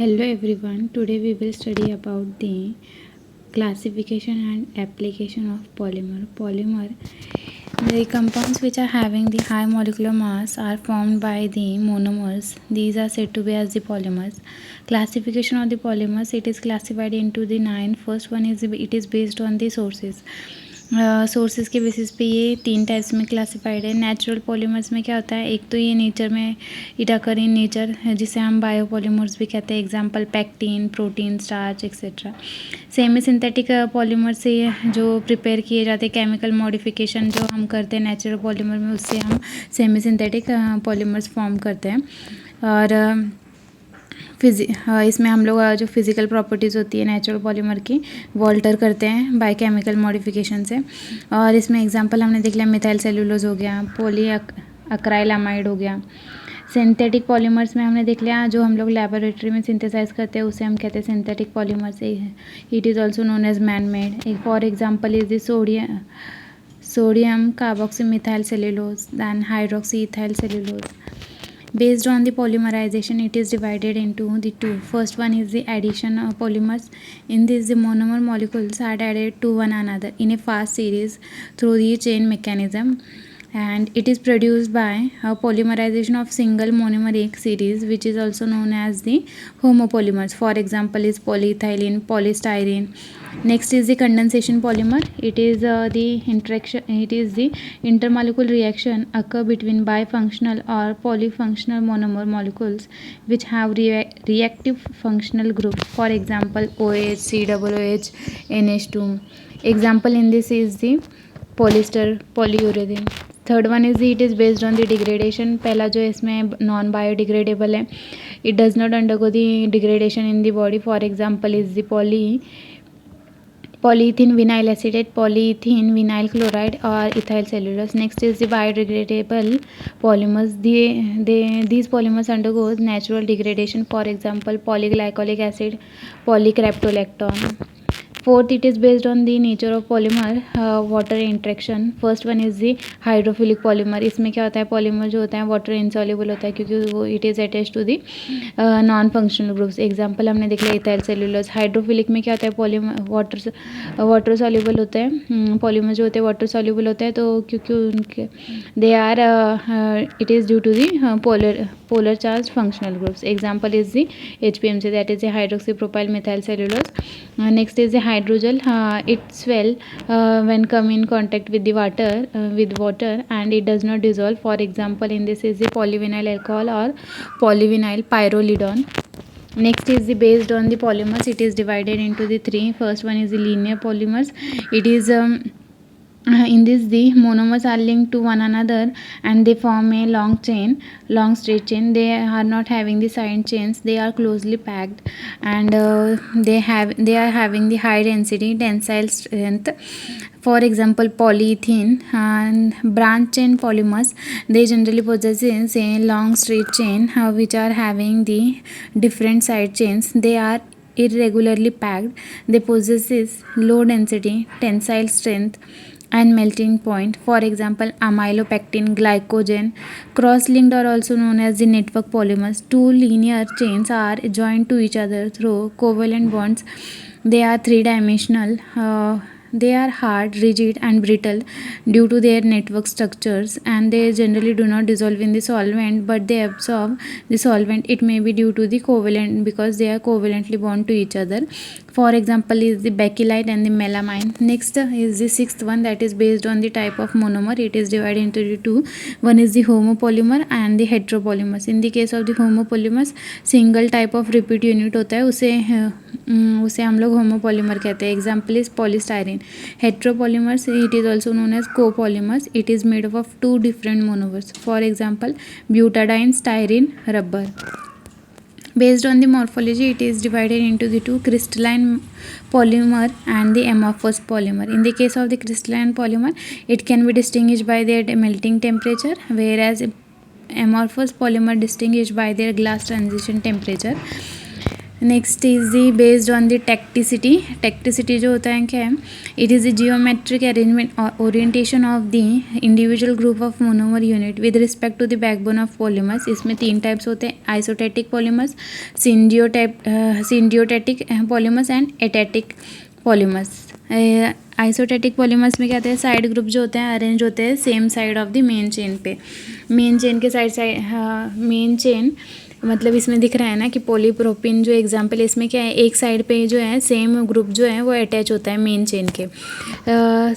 Hello everyone, today we will study about the classification and application of polymer. The compounds which are having the high molecular mass are formed by the monomers. These are said to be as the polymers. Classification of the polymers, it is classified into the 9. First one is it is based on the sources. Sources के basis पे ये 3 types में classified है. Natural polymers में क्या होता है, एक तो ये नेचर में इट अकर इन नेचर जिसे हम बायोपॉलीमर्स भी कहते हैं. Example pectin, protein, starch etcetera. Semi synthetic polymer से जो प्रिपेयर किए जाते हैं केमिकल मॉडिफिकेशन जो हम करते हैं नेचुरल पॉलीमर में, उससे हम सेमी सिंथेटिक पॉलीमर्स फॉर्म करते हैं. और इसमें हम लोग जो फिज़िकल प्रॉपर्टीज़ होती है नेचुरल पॉलीमर की वो अल्टर करते हैं बाय केमिकल मॉडिफिकेशन से. और इसमें एग्जांपल हमने देख लिया, मिथाइल सेलुलोज हो गया, पॉली अक्राइल अमाइड हो गया. सिंथेटिक पॉलीमर्स में हमने देख लिया जो हम लोग लेबोरेटरी में सिंथेसाइज करते हैं उसे हम कहते हैं synthetic polymers. It is also known as man made. For example is the sodium carboxy methyl cellulose, then hydroxy ethyl cellulose. Based on the polymerization, it is divided into the two. First one is the addition of polymers. In this, the monomer molecules are added to one another in a fast series through the chain mechanism, and it is produced by a polymerization of single monomeric series, which is also known as the homopolymers. For example, is polyethylene, polystyrene. Next is the condensation polymer. It is the interaction. It is the intermolecular reaction occur between bifunctional or polyfunctional monomer molecules which have reactive functional groups. For example, OH, COOH, NH2. Example in this is the polyester, polyurethane. Third one is it is based on the degradation. पहला जो इसमें non biodegradable है, it does not undergo the degradation in the body. For example is the polyethylene vinyl acetate, polyethylene vinyl chloride, or ethyl cellulose. Next is the biodegradable polymers. These polymers undergoes natural degradation. For example, polyglycolic acid, polycryptolactone. Fourth, it is based on the nature of polymer, water interaction. First one is the hydrophilic polymer. इसमें क्या होता है, polymer जो होता है water insoluble होता है क्योंकि वो it is attach to the non functional groups. Example हमने देख लिया इथाइल सेलुलोज. हाइड्रोफिलिक में क्या होता है, पॉलीमर वाटर सॉल्युबल होते हैं. पॉलीमर जो होते हैं वाटर सॉल्युबल होते हैं, तो क्योंकि उनके they are it is due to the polar charged functional groups. Example is the HPMC, that is the hydroxy propyl methyl cellulose. Next is the hydrogel. It swell when come in contact with the water and it does not dissolve. For example in this is the polyvinyl alcohol or polyvinyl pyrrolidone. Next is the based on the polymers. It is divided into the 3. First one is the linear polymers. It is in this the monomers are linked to one another and they form a long straight chain. They are not having the side chains. They are closely packed and they are having the high density tensile strength. For example, polyethylene and branch chain polymers, they generally possess a long straight chain which are having the different side chains. They are irregularly packed. They possess low density tensile strength and melting point. For example, amylopectin, glycogen. Cross-linked are also known as the network polymers. Two linear chains are joined to each other through covalent bonds. They are three-dimensional. They are hard, rigid and brittle due to their network structures, and they generally do not dissolve in the solvent but they absorb the solvent. It may be due to the covalent because they are covalently bound to each other. For example is the bakelite and the melamine. Next is the sixth one, that is based on the type of monomer. It is divided into the two. One is the homopolymer and the heteropolymers. In the case of the homopolymers, single type of repeat unit होता है, उसे हम लोग homopolymer कहते हैं. Example is polystyrene. Heteropolymers, it is also known as copolymers. It is made up of two different monomers. For example butadiene, styrene, rubber. Based on the morphology, it is divided into the two, crystalline polymer and the amorphous polymer. In the case of the crystalline polymer, it can be distinguished by their melting temperature, whereas amorphous polymer distinguished by their glass transition temperature. Next is the based on the tacticity. Tacticity जो होता है क्या है, it is the geometric arrangement और orientation of the individual group of monomer unit with respect to the backbone of polymers. इसमें 3 types होते हैं, isotactic polymers, syndiotactic polymers and atactic polymers. Isotactic polymers में क्या होता है, साइड ग्रुप जो होते हैं अरेंज होते हैं same side of the main chain पे. मेन चेन के मेन चेन मतलब इसमें दिख रहा है ना कि पॉलीप्रोपिन जो एग्जांपल है, इसमें क्या है, एक साइड पे जो है सेम ग्रुप जो है वो अटैच होता है मेन चेन के.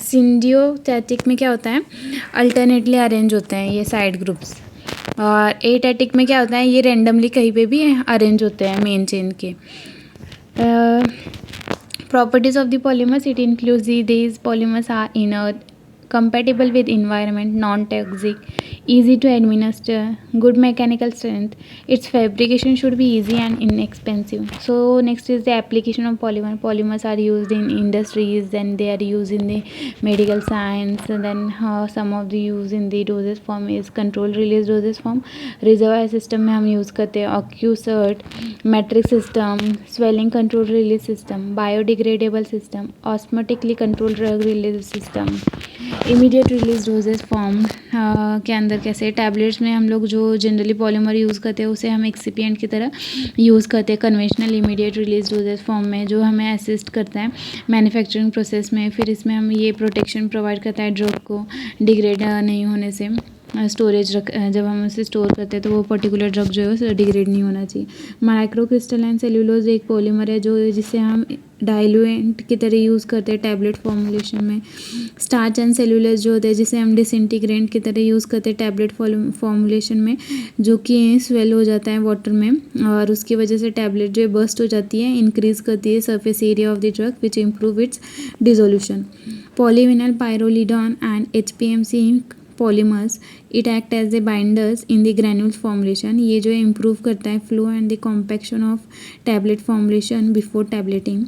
सिंडियोटैटिक में क्या होता है, अल्टरनेटली अरेंज होते हैं ये साइड ग्रुप्स. और एटैटिक में क्या होता है, ये रेंडमली कहीं पे भी अरेंज होते हैं मेन चेन के. Properties of the polymers, it includes these polymers are inert, compatible with environment, non-toxic, easy to administer, good mechanical strength. Its fabrication should be easy and inexpensive. So next is the application of polymer. Polymers are used in industries, then they are used in the medical science, and then some of the use in the dosage form is control release dosage form. Reservoir system में हम use करते हैं Ocusert, matrix system, swelling control release system, biodegradable system, osmotically control drug release system. Immediate release dosage form के अंदर कैसे, tablets में हम लोग जो जनरली पॉलीमर यूज़ करते हैं उसे हम एक्सिपिएंट की तरह यूज़ करते हैं conventional immediate release dosage form में, जो हमें असिस्ट करता है मैन्युफैक्चरिंग प्रोसेस में. फिर इसमें हम ये प्रोटेक्शन प्रोवाइड करता है ड्रग को डिग्रेड नहीं होने से. स्टोरेज जब हम उसे स्टोर करते हैं तो वो पर्टिकुलर ड्रग जो है उसे डिग्रेड नहीं होना चाहिए. माइक्रो क्रिस्टलाइन सेल्यूलोज एक पॉलीमर है जो जिसे हम डाइल्यूएंट की तरह यूज़ करते हैं टैबलेट फॉर्मुलेशन में. स्टार्च एंड सेल्यूलोज जो होते हैं जिसे हम डिसइंटीग्रेंट की तरह यूज़ करते हैं टैबलेट फॉर्मुलेशन में, जो कि स्वेल हो जाता है वाटर में और उसकी वजह से टैबलेट जो है बर्स्ट हो जाती है, इंक्रीज़ करती है surface area of the drug which improve its dissolution. Polyvinyl pyrrolidone and HPMC polymers, it act as the binders in the granules formulation. ये जो है improve करता है flow and the compaction of tablet formulation before tableting.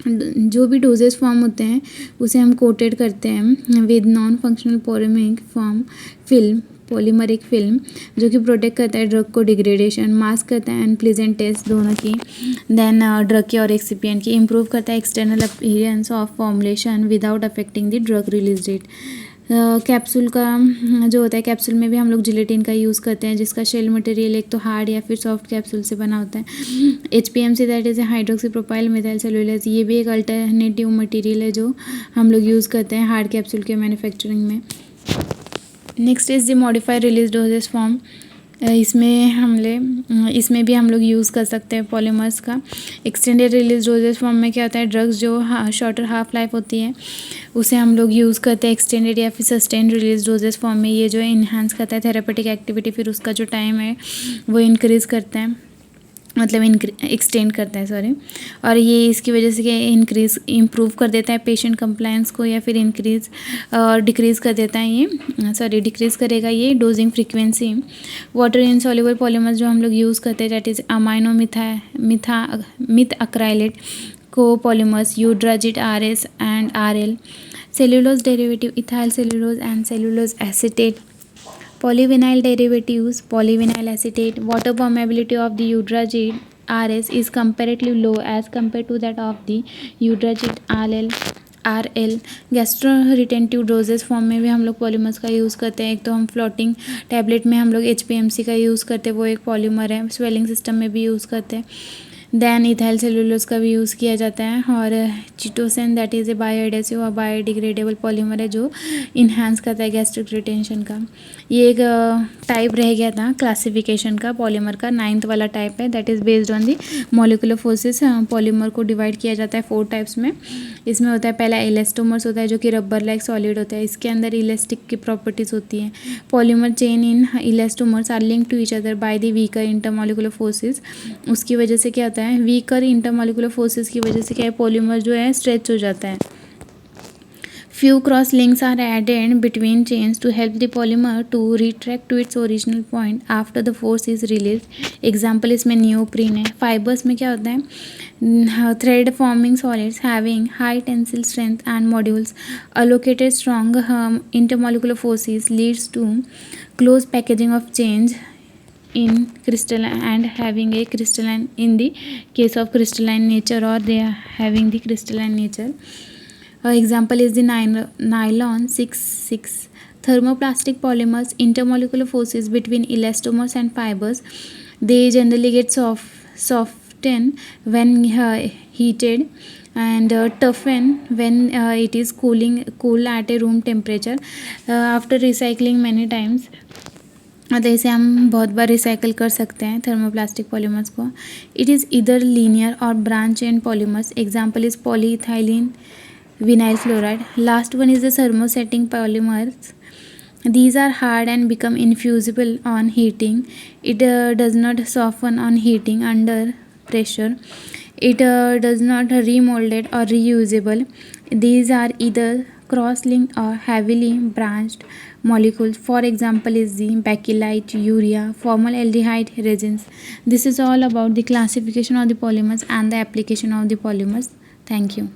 जो भी doses form होते हैं उसे हम कोटेड करते हैं with non functional polymeric form film, polymeric film, जो कि प्रोटेक्ट करता है ड्रग को डिग्रेडेशन, मास्क करता है एंड प्लेजेंट टेस्ट दोनों की, देन ड्रग की और एक्सिपिएंट की, इम्प्रूव करता है external appearance of formulation without affecting the drug release date. Capsule का जो होता है, कैप्सूल में भी हम लोग जिलेटिन का यूज़ करते हैं जिसका शेल मटेरियल एक तो हार्ड या फिर सॉफ्ट कैप्सूल से बना होता है. HPMC that is hydroxy propyl methyl cellulose, ये भी एक अल्टरनेटिव मटेरियल है जो हम लोग यूज़ करते हैं हार्ड कैप्सूल के मैन्युफैक्चरिंग में. Next is the modified release dosage form. इसमें भी हम लोग यूज़ कर सकते हैं पॉलीमर्स का. एक्सटेंडेड रिलीज डोजेज फॉर्म में क्या होता है, ड्रग्स जो शॉर्टर हाफ लाइफ होती है उसे हम लोग यूज़ करते हैं एक्सटेंडेड या फिर सस्टेंड रिलीज डोजेज फॉर्म में. ये जो है इन्हांस करता है थेरेपेटिक एक्टिविटी, फिर उसका जो टाइम है वो इंक्रीज़ करता है, मतलब एक्सटेंड करता है सॉरी. और ये इसकी वजह से इम्प्रूव कर देता है पेशेंट कंप्लायंस को या फिर इंक्रीज़ और डिक्रीज़ कर देता है ये डिक्रीज़ करेगा ये dosing frequency. Water insoluble polymers जो हम लोग यूज़ करते हैं that is amino methacrylate co-polymers Eudragit RS and RL, cellulose derivative ethyl cellulose and cellulose acetate, polyvinyl derivatives polyvinyl acetate. Water permeability of the Eudragit RS is comparatively low as compared to that of the Eudragit RL. Gastro retentive doses form में भी हम लोग polymers का use करते हैं. एक तो हम फ्लोटिंग टैबलेट में हम लोग HPMC का यूज़ करते हैं, वो एक पॉलीमर है. स्वेलिंग सिस्टम में भी यूज़ करते हैं. देन इथाइल सेलुलोज का भी यूज़ किया जाता है. और चिटोसन दैट इज़ ए बायोएडेसिव और बायोडिग्रेडेबल पॉलीमर है जो इन्हांस करता है गैस्ट्रिक रिटेंशन का. ये एक टाइप रह गया था क्लासिफिकेशन का पॉलीमर का, 9th वाला टाइप है that is based on the molecular forces. Polymer को डिवाइड किया जाता है 4 टाइप्स में. इसमें होता है पहला इलास्टोमर्स होता है जो कि रबर लाइक सॉलिड होता है, इसके अंदर इलास्टिक की प्रॉपर्टीज़ होती हैं. Polymer chain in elastomers are link to each other by the weaker intermolecular forces. उसकी वजह से क्या होता है, वीकर इंटरमॉलिकुलर फोर्सेस की वजह से क्या है, पॉलीमर जो है स्ट्रेच हो जाता है. Few cross links are added between chains to help the polymer to retract to its original point after the force is released. Example इसमें neoprene है. Fibers में क्या होता है, thread forming solids having high tensile strength and modules allocated strong intermolecular forces leads to close packaging of chains in crystalline and having a crystalline in the case of crystalline nature, or they are having the crystalline nature. Example is the nylon 6,6. Thermoplastic polymers, intermolecular forces between elastomers and fibers. They generally get soften when heated, and toughen when it is cool at a room temperature. After recycling many times, तो इसे हम बहुत बार recycle कर सकते हैं thermoplastic polymers को. It is इधर linear और branch and polymers. Example is polyethylene vinyl chloride. Last one is the thermosetting polymers. These are hard and become infusible on heating. It does not soften on heating under pressure. It does not remolded or reusable. These are either cross-linked or heavily branched molecules. For example is the bacillite, urea, formaldehyde resins. This is all about the classification of the polymers and the application of the polymers. Thank you.